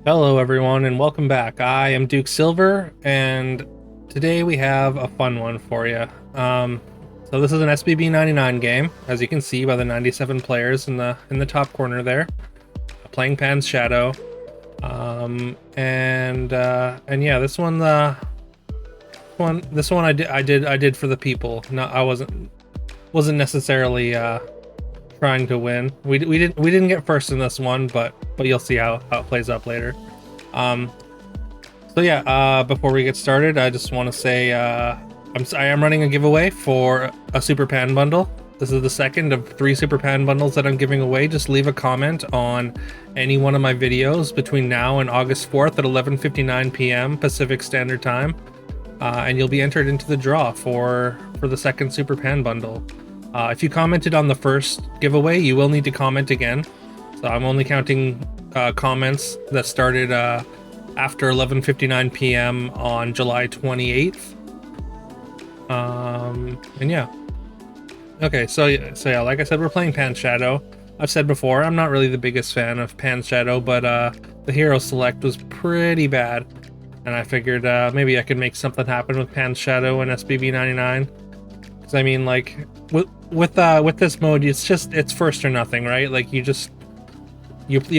Hello everyone and welcome back. I am Duke Silver and today we have a fun one for you. So this is an SBB99 game, as you can see by the 97 players in the top corner there, playing Pan's Shadow. And yeah, this one I did for the people. No, I wasn't necessarily trying to win. We didn't get first in this one, but you'll see how it plays up later. So yeah, before we get started, I just want to say I am running a giveaway for a Super Pan bundle. This is the second of 3 Super Pan bundles that I'm giving away. Just leave a comment on any one of my videos between now and August 4th at 11:59 p.m. Pacific Standard Time, and you'll be entered into the draw for the second Super Pan bundle. If you commented on the first giveaway, you will need to comment again. So I'm only counting comments that started after 11:59 p.m. on July 28th. And yeah. Okay, so yeah, like I said, we're playing Pan's Shadow. I've said before, I'm not really the biggest fan of Pan's Shadow, but the hero select was pretty bad. And I figured maybe I could make something happen with Pan's Shadow and SBB99. Because I mean, like, with this mode, it's first or nothing, right? Like, you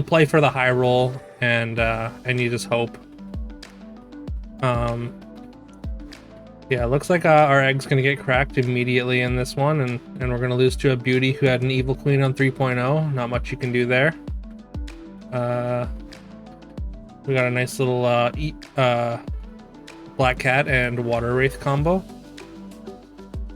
play for the high roll and you just hope. Yeah, it looks like our egg's gonna get cracked immediately in this one, and we're gonna lose to a beauty who had an evil queen on 3.0. Not much you can do there. We got a nice little black cat and water wraith combo.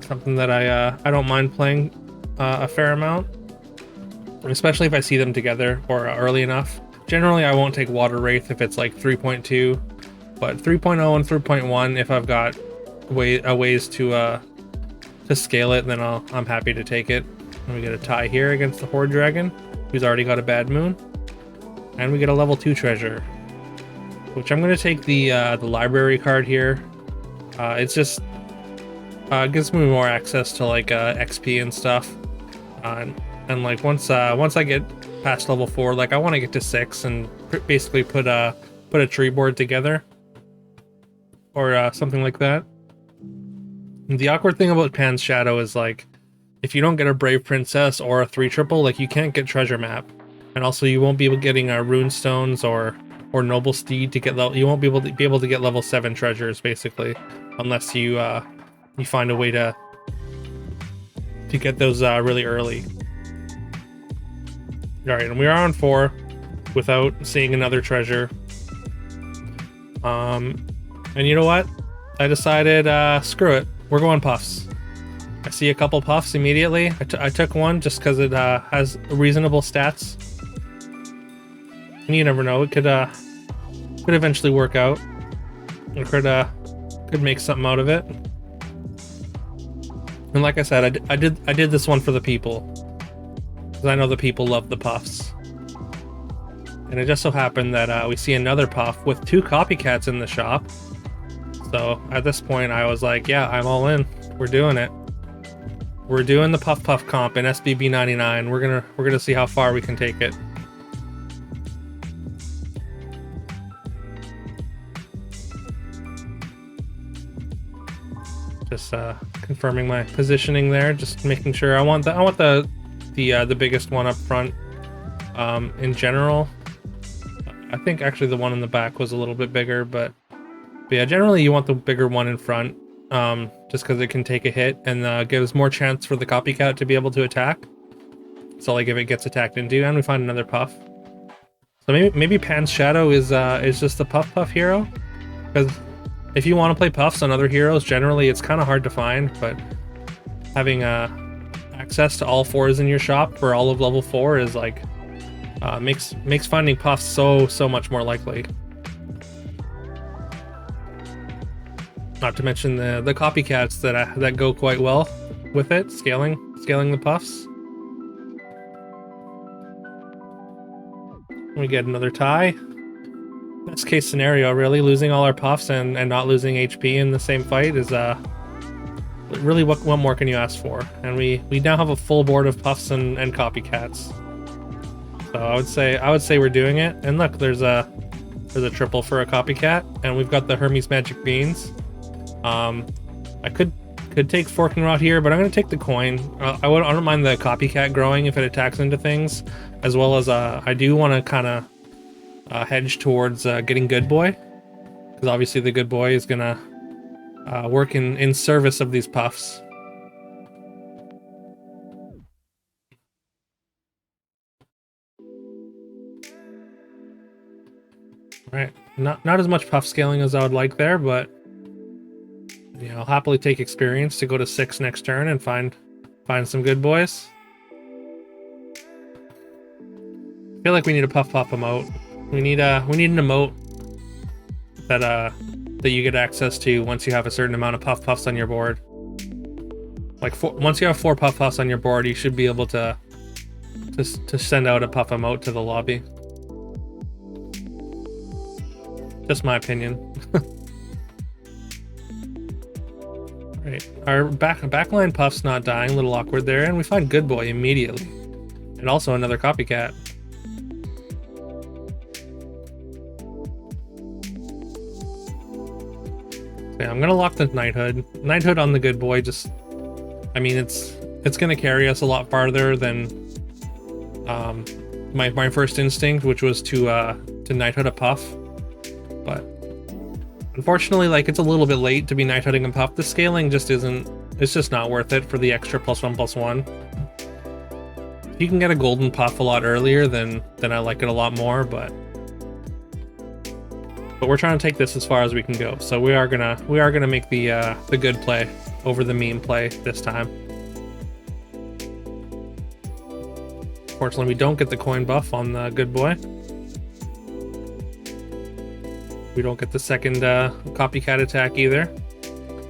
Something that I don't mind playing a fair amount, especially if I see them together or early enough. Generally, I won't take water wraith if it's like 3.2, but 3.0 and 3.1, if I've got ways to scale it, then I'm happy to take it. And we get a tie here against the Horde Dragon, who's already got a bad moon, and we get a level 2 treasure, which I'm going to take the library card here. It's just gives me more access to like XP and stuff, and like once I get past level 4, like I want to get to 6 and basically put a tree board together or something like that. And the awkward thing about Pan's Shadow is, like, if you don't get a Brave Princess or a 3-triple, like, you can't get treasure map, and also you won't be getting rune stones or noble steed to get level. You won't be able to get level 7 treasures basically, unless you find a way to get those really early. All right, and we are on 4 without seeing another treasure. And you know what? I decided, screw it. We're going puffs. I see a couple puffs immediately. I took one just because it has reasonable stats. And you never know, it could eventually work out. It could make something out of it. And like I said, I did this one for the people, because I know the people love the puffs. And it just so happened that we see another puff with 2 copycats in the shop. So at this point, I was like, yeah, I'm all in. We're doing it. We're doing the puff comp in SBB99. We're gonna see how far we can take it. Just confirming my positioning there, just making sure I want the biggest one up front. In general, I think actually the one in the back was a little bit bigger, but yeah, generally you want the bigger one in front, just because it can take a hit and gives more chance for the copycat to be able to attack. So like if it gets attacked into, and we find another puff. So maybe Pan's Shadow is just the puff hero, because if you want to play puffs on other heroes, generally it's kind of hard to find, but having access to all 4s in your shop for all of level 4 is like makes finding puffs so much more likely. Not to mention the copycats that go quite well with it, scaling the puffs. We get another tie. Best case scenario, really, losing all our puffs and not losing HP in the same fight is really what more can you ask for? And we now have a full board of puffs and copycats. So I would say we're doing it. And look, there's a There's a triple for a copycat, and we've got the Hermes Magic Beans. I could take Forking Rod here, but I'm gonna take the coin. I don't mind the copycat growing if it attacks into things, as well as I do want to kind of hedge towards getting Good Boy, because obviously the Good Boy is gonna work in service of these puffs. Right, not as much puff scaling as I would like there, but you know, I'll happily take experience to go to 6 next turn and find some good boys. I feel like we need a puff emote. We need an emote that you get access to once you have a certain amount of puffs on your board. Like once you have 4 puffs on your board, you should be able to send out a puff emote to the lobby. Just my opinion. Right, our backline puff's not dying, a little awkward there, and we find Good Boy immediately. And also another copycat. Yeah, I'm gonna lock the Knighthood. Knighthood on the Good Boy, just, I mean, it's gonna carry us a lot farther than my first instinct, which was to Knighthood a puff. But unfortunately, like, it's a little bit late to be Knighthooding a puff. The scaling just isn't, it's just not worth it for the extra +1/+1. If you can get a golden puff a lot earlier, then I like it a lot more, but we're trying to take this as far as we can go. So we are gonna make the good play over the meme play this time. Fortunately, we don't get the coin buff on the Good Boy. We don't get the second copycat attack either.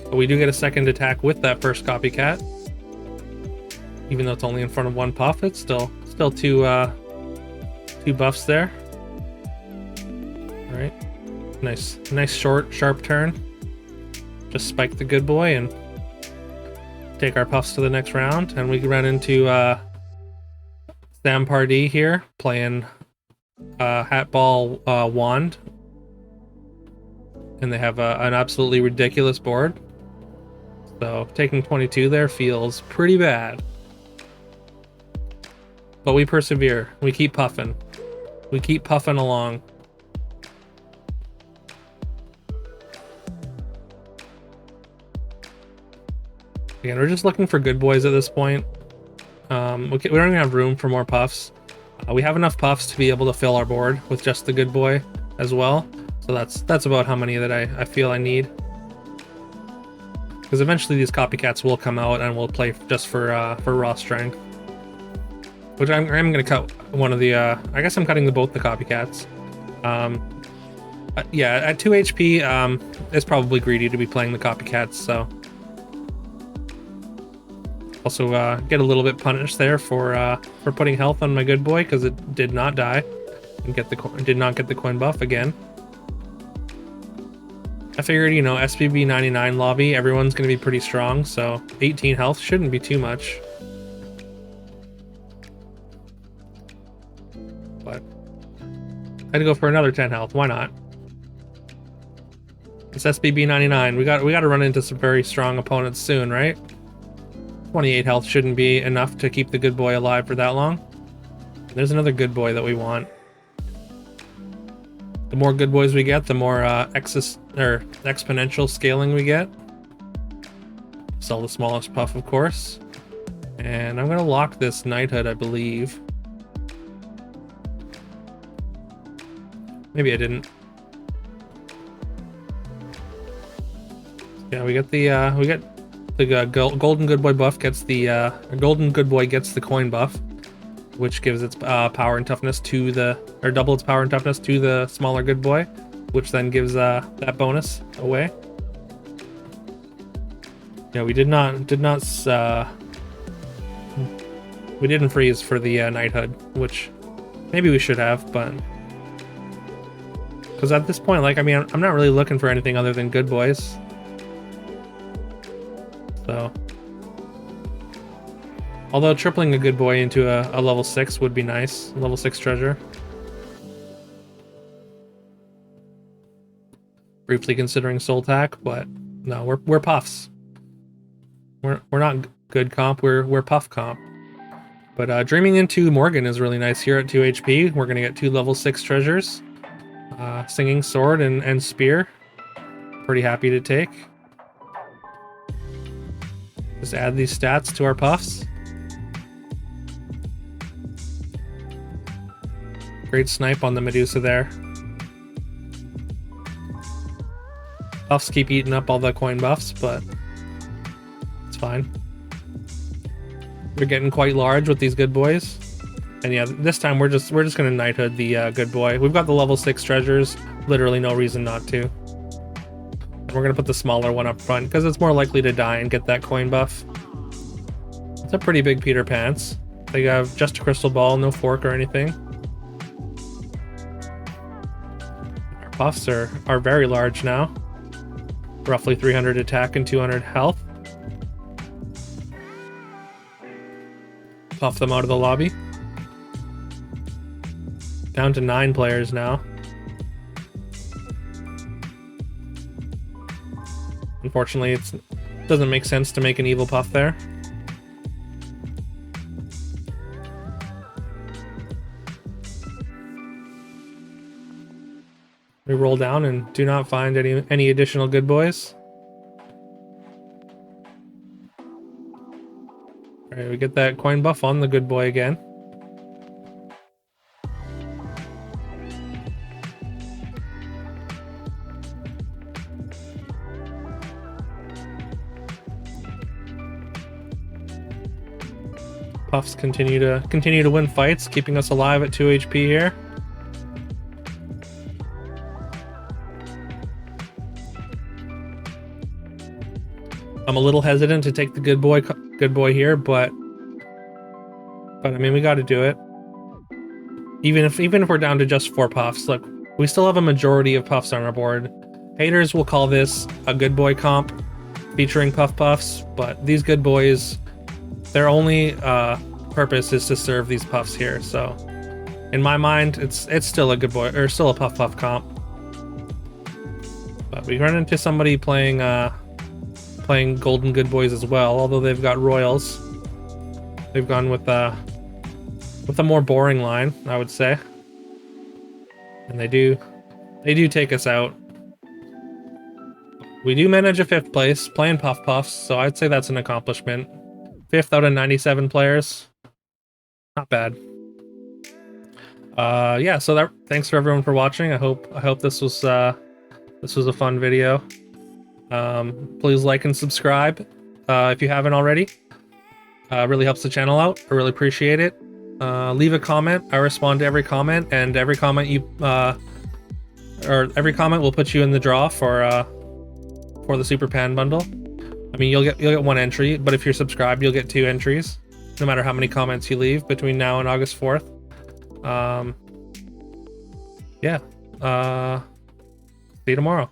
But we do get a second attack with that first copycat. Even though it's only in front of 1 puff, it's still 2 buffs there. All right. Nice short, sharp turn. Just spike the Good Boy and take our puffs to the next round. And we run into Sam Pardee here, playing Hatball Wand. And they have an absolutely ridiculous board. So taking 22 there feels pretty bad. But we persevere. We keep puffing. We keep puffing along. Again, we're just looking for good boys at this point. We don't even have room for more puffs. We have enough puffs to be able to fill our board with just the Good Boy as well. So that's about how many that I feel I need. Because eventually these copycats will come out and we'll play just for raw strength. Which I'm gonna cut one of the. I guess I'm cutting both the copycats. Yeah, at 2 HP, it's probably greedy to be playing the copycats. So also get a little bit punished there for putting health on my Good Boy because it did not die and did not get the coin buff again. I figured, you know, SBB99 lobby, everyone's going to be pretty strong, so 18 health shouldn't be too much. But I had to go for another 10 health, why not? It's SBB99, we got to run into some very strong opponents soon, right? 28 health shouldn't be enough to keep the Good Boy alive for that long. There's another Good Boy that we want. The more Good Boys we get, the more exponential scaling we get. Sell the smallest puff, of course. And I'm gonna lock this Knighthood, I believe. Maybe I didn't. Yeah, we get the golden Good Boy buff gets the golden Good Boy gets the coin buff, which gives its power and toughness to double its power and toughness to the smaller Good Boy, which then gives that bonus away. Yeah, we didn't freeze for the Knighthood, which maybe we should have, but because at this point, like, I mean, I'm not really looking for anything other than Good Boys. So, although tripling a Good Boy into a level 6 would be nice, level 6 treasure. Briefly considering Soul Tack, but no, we're puffs. We're not good comp. We're puff comp. But dreaming into Morgan is really nice here at 2 HP. We're gonna get 2 level 6 treasures, Singing Sword and Spear. Pretty happy to take. Just add these stats to our puffs. Great snipe on the Medusa there. Puffs keep eating up all the coin buffs, but it's fine. We're getting quite large with these good boys. And yeah, this time we're just gonna knighthood the good boy. We've got the level 6 treasures, literally no reason not to. And we're gonna put the smaller one up front because it's more likely to die and get that coin buff. It's a pretty big Peter Pants. They have just a crystal ball, no fork or anything. Our buffs are very large now. Roughly 300 attack and 200 health. Puff them out of the lobby. Down to 9 players now. Unfortunately, it doesn't make sense to make an evil puff there. We roll down and do not find any additional good boys. Alright, we get that coin buff on the good boy again. Puffs continue to win fights, keeping us alive at 2 HP here. I'm a little hesitant to take the good boy here, but I mean, we got to do it. Even if we're down to just 4 puffs, look, we still have a majority of puffs on our board. Haters will call this a good boy comp featuring puffs, but these good boys, their only purpose is to serve these puffs here. So, in my mind, it's still a good boy, or still a puff comp. But we run into somebody playing golden good boys as well, although they've got royals. They've gone with a more boring line, I would say. And they do take us out. We do manage a 5th place playing puffs, so I'd say that's an accomplishment. 5th out of 97 players. Not bad. Yeah, so thanks for everyone for watching. I hope this was a fun video. Please like and subscribe if you haven't already. Really helps the channel out. I really appreciate it. Leave a comment. I respond to every comment, and every comment every comment will put you in the draw for the Super Pan bundle. I mean, you'll get 1 entry, but if you're subscribed, you'll get 2 entries, no matter how many comments you leave between now and August 4th. Yeah. See you tomorrow.